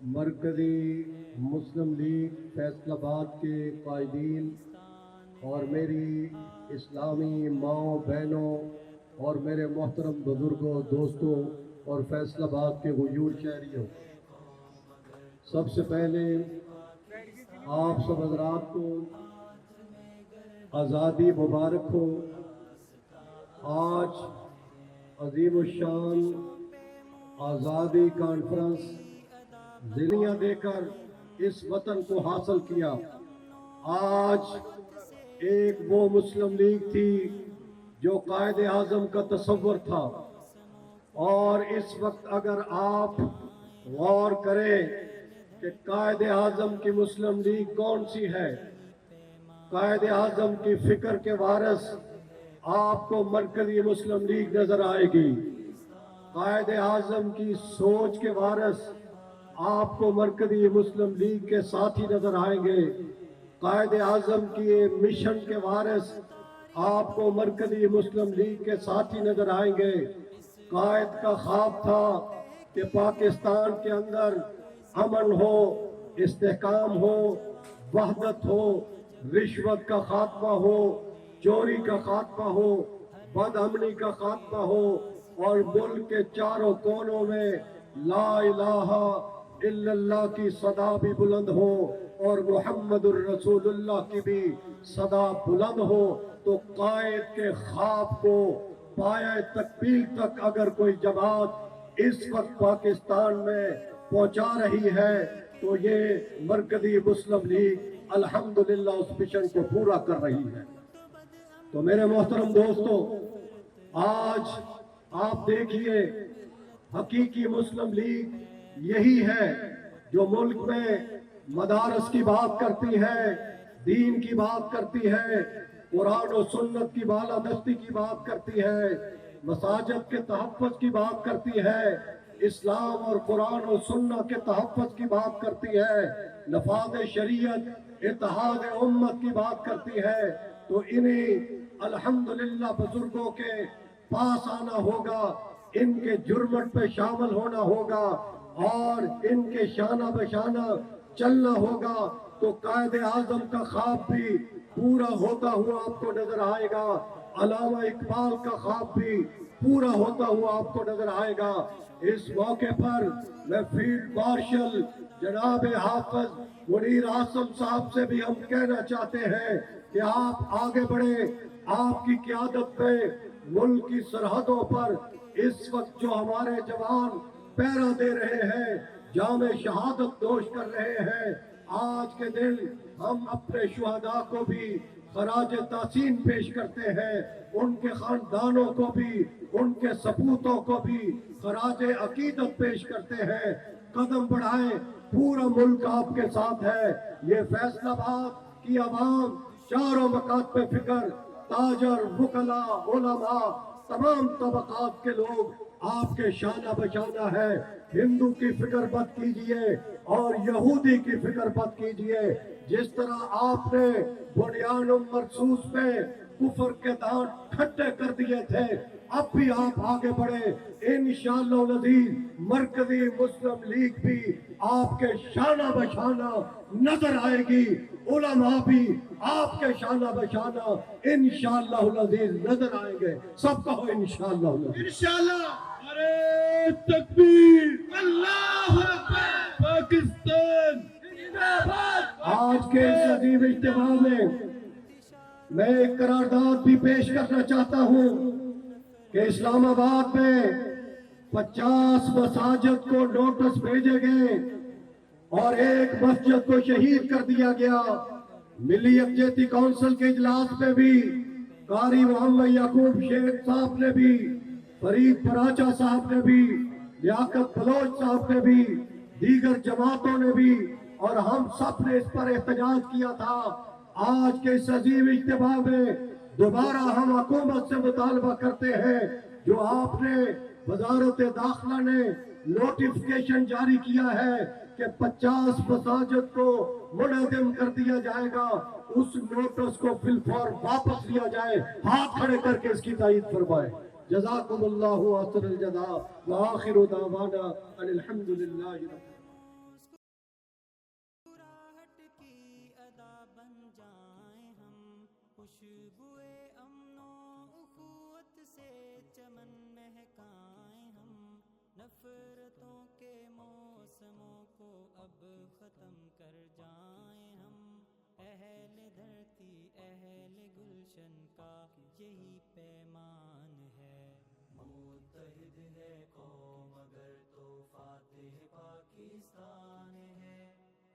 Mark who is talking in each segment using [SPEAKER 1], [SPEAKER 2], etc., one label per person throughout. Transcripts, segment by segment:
[SPEAKER 1] مرکزی مسلم لیگ فیصل آباد کے قائدین اور میری اسلامی ماؤں بہنوں اور میرے محترم بزرگوں دوستوں اور فیصل آباد کے غیور شہریوں، سب سے پہلے آپ سب حضرات کو آزادی مبارک ہو۔ آج عظیم الشان آزادی کانفرنس ذلیاں دے کر اس وطن کو حاصل کیا۔ آج ایک وہ مسلم لیگ تھی جو قائد اعظم کا تصور تھا، اور اس وقت اگر آپ غور کریں کہ قائد اعظم کی مسلم لیگ کون سی ہے، قائد اعظم کی فکر کے وارث آپ کو مرکزی مسلم لیگ نظر آئے گی، قائد اعظم کی سوچ کے وارث آپ کو مرکزی مسلم لیگ کے ساتھی نظر آئیں گے، قائد اعظم کی مشن کے وارث آپ کو مرکزی مسلم لیگ کے ساتھی نظر آئیں گے۔ قائد کا خواب تھا کہ پاکستان کے اندر امن ہو، استحکام ہو، وحدت ہو، رشوت کا خاتمہ ہو، چوری کا خاتمہ ہو، بد امنی کا خاتمہ ہو، اور ملک کے چاروں کونوں میں لا الہ الا اللہ کی صدا بھی بلند ہو اور محمد الرسول اللہ کی بھی صدا بلند ہو۔ تو قائد کے خواب کو پایہ تکمیل تک اگر کوئی جماعت اس وقت پاکستان میں پہنچا رہی ہے تو یہ مرکزی مسلم لیگ الحمدللہ اس مشن کو پورا کر رہی ہے۔ تو میرے محترم دوستو، آج آپ دیکھیے حقیقی مسلم لیگ یہی ہے جو ملک میں مدارس کی بات کرتی ہے، دین کی بات کرتی ہے، قرآن و سنت کی بالادستی کی بات کرتی ہے، مساجد کے تحفظ کی بات کرتی ہے، اسلام اور قرآن و سنت کے تحفظ کی بات کرتی ہے، نفاذ شریعت، اتحاد امت کی بات کرتی ہے۔ تو انہیں الحمدللہ بزرگوں کے پاس آنا ہوگا، ان کے جرمٹ پہ شامل ہونا ہوگا اور ان کے شانہ بشانہ چلنا ہوگا، تو قائد اعظم کا خواب بھی پورا ہوتا ہوا آپ کو نظر آئے گا، علامہ اقبال کا خواب بھی پورا ہوتا ہوا آپ کو نظر آئے گا۔ اس موقع پر میں فیلڈ مارشل جناب حافظ منیر اعظم صاحب سے بھی ہم کہنا چاہتے ہیں کہ آپ آگے بڑھیں، آپ کی قیادت میں ملک کی سرحدوں پر اس وقت جو ہمارے جوان پہرا دے رہے ہیں، جام شہادت نوش کر رہے ہیں، آج کے دن ہم اپنے شہداء کو بھی خراج تحسین پیش کرتے ہیں، ان کے خاندانوں کو بھی، ان کے سپوتوں کو بھی خراج عقیدت پیش کرتے ہیں۔ قدم بڑھائیں، پورا ملک آپ کے ساتھ ہے۔ یہ فیصل آباد کی عوام چاروں مکاتب فکر، تاجر، وکلاء، علماء، تمام طبقات کے لوگ آپ کے شانہ بشانہ ہے۔ ہندو کی فکر مت کیجئے اور یہودی کی فکر مت کیجئے۔ جس طرح آپ نے بنیان مرصوص پہ کفر کے دانت کھٹے کر دیے تھے، اب بھی آپ آگے بڑھیں، انشاءاللہ العزیز مرکزی مسلم لیگ بھی آپ کے شانہ بشانہ نظر آئے گی، علماء بھی آپ کے شانہ بشانہ انشاءاللہ العزیز نظر آئیں گے۔ سب کہو انشاءاللہ العزیز۔
[SPEAKER 2] انشاءاللہ۔ نعرہ تکبیر، اللہ اکبر، پاکستان زندہ باد۔
[SPEAKER 1] آج کے اس عظیم اجتماع میں ایک قرارداد بھی پیش کرنا چاہتا ہوں کہ اسلام آباد میں 50 مساجد کو نوٹس بھیجے گئے اور ایک مسجد کو شہید کر دیا گیا۔ ملی یکجہتی کونسل کے اجلاس میں بھی قاری محمد یعقوب شیخ صاحب نے بھی، فرید پراچا صاحب نے بھی، لیاقت بلوچ صاحب نے بھی، دیگر جماعتوں نے بھی، اور ہم سب نے اس پر احتجاج کیا تھا۔ آج کے اس عظیم اجتماع میں دوبارہ ہم حکومت سے مطالبہ کرتے ہیں، جو آپ نے وزارت داخلہ نے نوٹیفیکیشن جاری کیا ہے کہ 50 مساجد کو منہدم کر دیا جائے گا، اس نوٹس کو فی الفور واپس لیا جائے۔ ہاتھ کھڑے کر کے اس کی تائید فرمائیں۔ جزاکم اللہ احسن الجزاء وآخر دعوانا ان الحمدللہ رب العالمین۔
[SPEAKER 3] خوشبوئے امن و اخوت سے چمن مہکائیں ہم، نفرتوں کے موسموں کو اب ختم کر جائیں ہم، اہل دھرتی اہل گلشن کا یہی پیمان ہے۔ متحد ہے قوم اگر تو فاتح پاکستان ہے،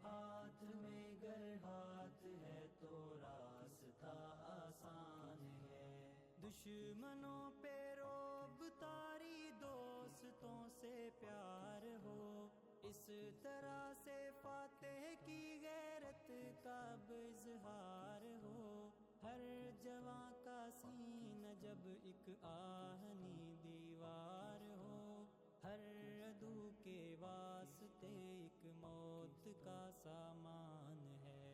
[SPEAKER 3] ہاتھ میں گر ہاتھ ہے تو راستہ آسان ہے۔ دشمنوں پہ رعب طاری دوستوں سے پیار ہو، اس طرح سے فاتح کی غیرت کا اب اظہار ہو، ہر جواں کا سینہ جب ایک آہنی دیوار ہو، ہر عدو کے واسطے ایک موت کا سامان ہے۔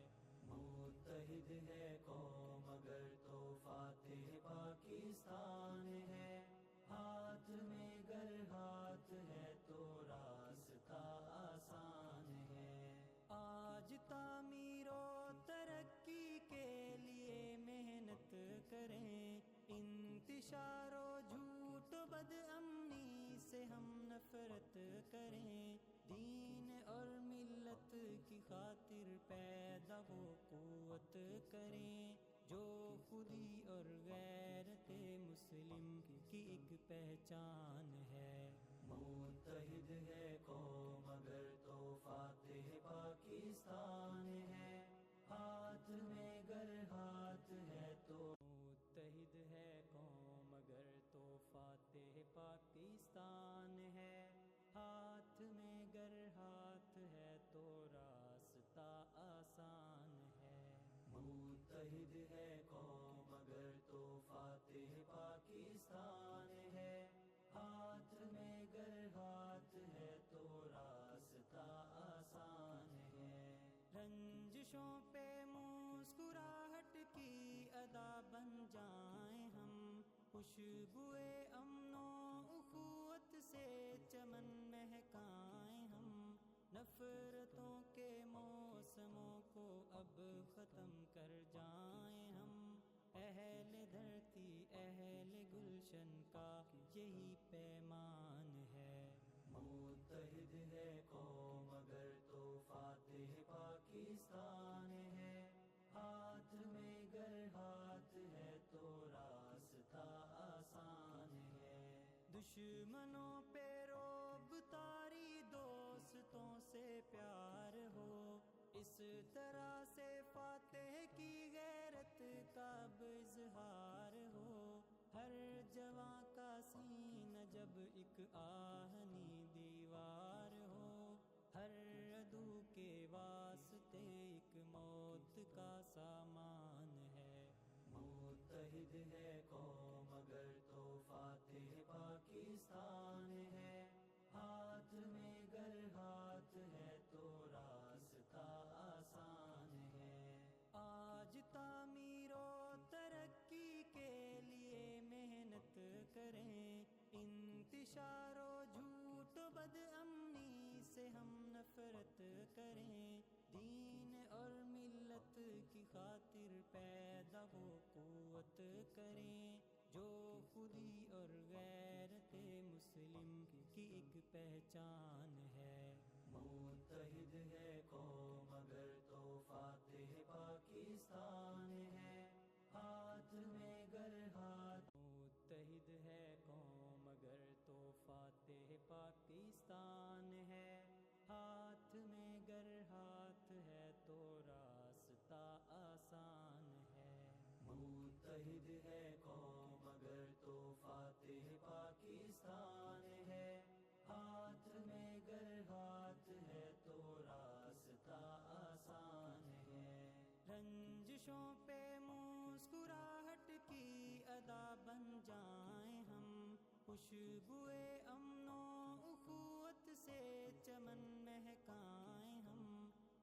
[SPEAKER 3] متحد ہے قوم اگر تو فاتح پاکستان ہے، ہاتھ میں گر ہاتھ ہے تو راستہ آسان ہے۔ آج تعمیر و ترقی کے لیے محنت کریں، انتشار و جھوٹ و بد امنی سے ہم نفرت کریں، دین اور ملت کی خاطر پیدا وہ قوت کریں جو خودی اور غیرت مسلم کی ایک پہچان ہے۔ متحد ہے قوم اگر تو فاتح پاکستان ہے، ہاتھ میں گر ہاتھ ہے تو متحد ہے قوم اگر تو فاتح پاکستان ہے، ہاتھ میں گر ہاتھ ہے تو راستہ آسان ہے۔ متحد ہے قوم اگر تو فاتح پاکستان ہے، ہاتھ میں گر ہاتھ ہے تو راستہ آسان ہے۔ رنجشوں پہ مسکراہٹ کی ادا بن جائیں ہم، خوشبوئے امن و اخوت سے چمن مہکائیں ہم، نفرتوں کے موسموں کو اب ختم کر جائیں ہم، اہل دھرتی اہل گلشن کا یہی پیمان ہے۔ متحد ہے قوم اگر تو فاتح پاکستان ہے، ہاتھ میں گر ہاتھ ہے تو راستہ آسان ہے۔ دشمنوں پہ رعب طاری دوستوں سے پیار ہو، اس طرح سے فاتح کی غیرت کا اب اظہار ہو، ہر جواں کا سینہ جب ایک آہنی دیوار ہو، ہر عدو کے واسطے ایک موت کا سامان ہے۔ متحد ہے قوم اگر تو فاتح پاکستان ہے، ہاتھ میں گر ہاتھ ہے تو راستہ آسان ہے۔ آج تعمیر و ترقی کے لیے محنت کریں، انتشار و جھوٹ و بد امنی سے ہم نفرت کریں، دین اور ملت کی خاطر پیدا وہ قوت کریں جو خودی اور غیرت مسلم کی ایک پہچان ہے۔ متحد ہے قوم اگر تو فاتح پاکستان ہے، ہاتھ میں گر ہاتھ متحد ہے قوم اگر تو فاتح پاکستان ہے، ہاتھ میں گر ہاتھ ہے تو راستہ آسان ہے۔ متحد ہے قوم اگر تو فاتح پاکستان ہے، ہاتھ میں گر ہاتھ ہے تو راستہ آسان ہے۔ رنجشوں پہ مسکراہٹ کی ادا بن جائیں ہم، خوشبوئے امن و اخوت سے چمن مہکائیں ہم،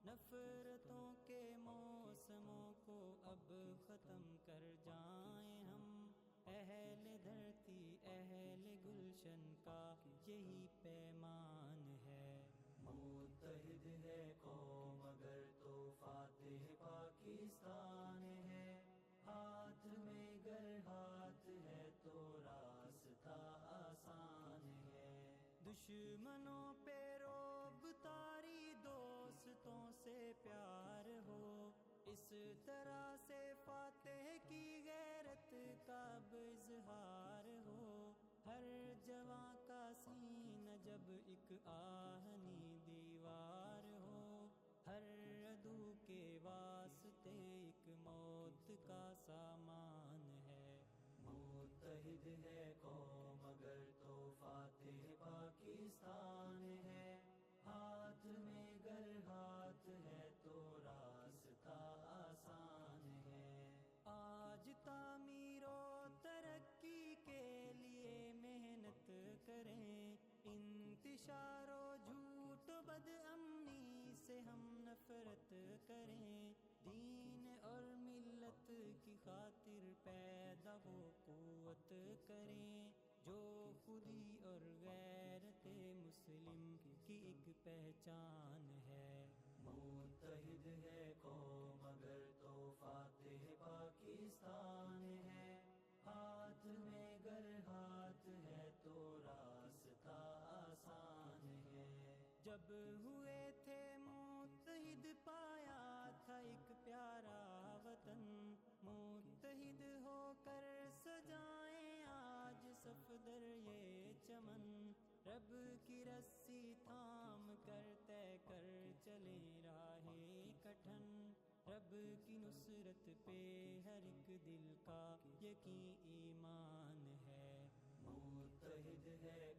[SPEAKER 3] نفرتوں کے موسموں کو اب ختم کر جائیں ہم، اہل دھرتی اہل گلشن کا یہی پیمان ہے۔ متحد ہے قوم اگر تو فاتح پاکستان ہے، دشمنوں پہ روب تاری، دوستوں سے پیار ہو، اس طرح سے فاتح کی غیرت کا اب اظہار ہو، ہر جواں کا سینہ جب ایک آہنی دیوار ہو، ہر عدو کے واسطے ایک موت کا سامان ہے، متحد ہے قوم اگر تو فاتح پاکستان ہے، ہاتھ میں گر ہاتھ ہے تو راستہ آسان ہے، آج تعمیر و ترقی کے لیے محنت کریں، انتشار و جھوٹ و بد امنی سے ہم نفرت کریں، دین اور ملت کی خاطر پیدا وہ قوت کریں جو خودی اور غیرت مسلم کی ایک پہچان ہے، متحد ہے قوم اگر تو فاتح پاکستان ہے، ہاتھ میں گر ہاتھ ہے تو راستہ آسان ہے، جب ہوئے تھے متحد پایا تھا ایک پیارا وطن، متحد ہو کر سجائیں آج صفدر یہ چمن، رب کی رسی تھام کر طے کر چلے راہ کٹھن، رب کی نصرت پہ ہر ایک دل کا یقین ایمان ہے، متحد ہے